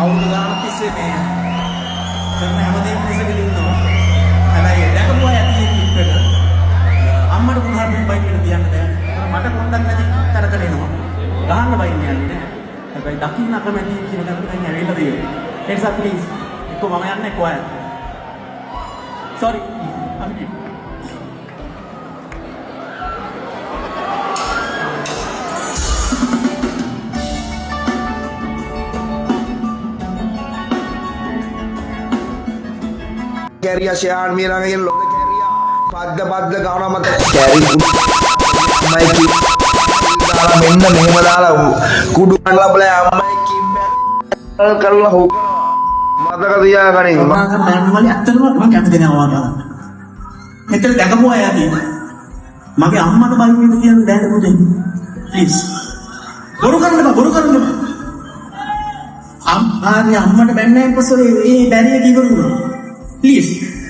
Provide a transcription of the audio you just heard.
අවුරුදු ගානක් තිස්සේ මේ කරන හැමදේම ඉස්සෙල්ලා ඉන්නවා. හැබැයි දැකපු අය ඇති ඉක්කට අම්මට පුතාට බයි කියන තියන්න බෑ. මට පොඩ්ඩක් නැති තරකට එනවා. ගහන්න බයින්නේ යන්නේ. හැබැයි දකින්න අකමැති කියන දේ දැන් ඇවිල්ලා තියෙනවා. ඒ නිසා ප්ලීස් එක්ක මම යන්නේ කොහේ? sorry. Carrier Shan Mira again load carrier Padda Gana Mata carry my kid Minna Mehmadala Kudu and La Blam my kid Karla Hook Mother Kani මෙතන දැකපු අය ඇති. මගේ අම්මට බයින්නේ කියන දැන පුතේ. ප්ලීස්. බොරු කරන්න බා. අම්මාගේ අම්මට බැන්නේ කොසොරේ මේ බැරිය කිවරුණා. Please.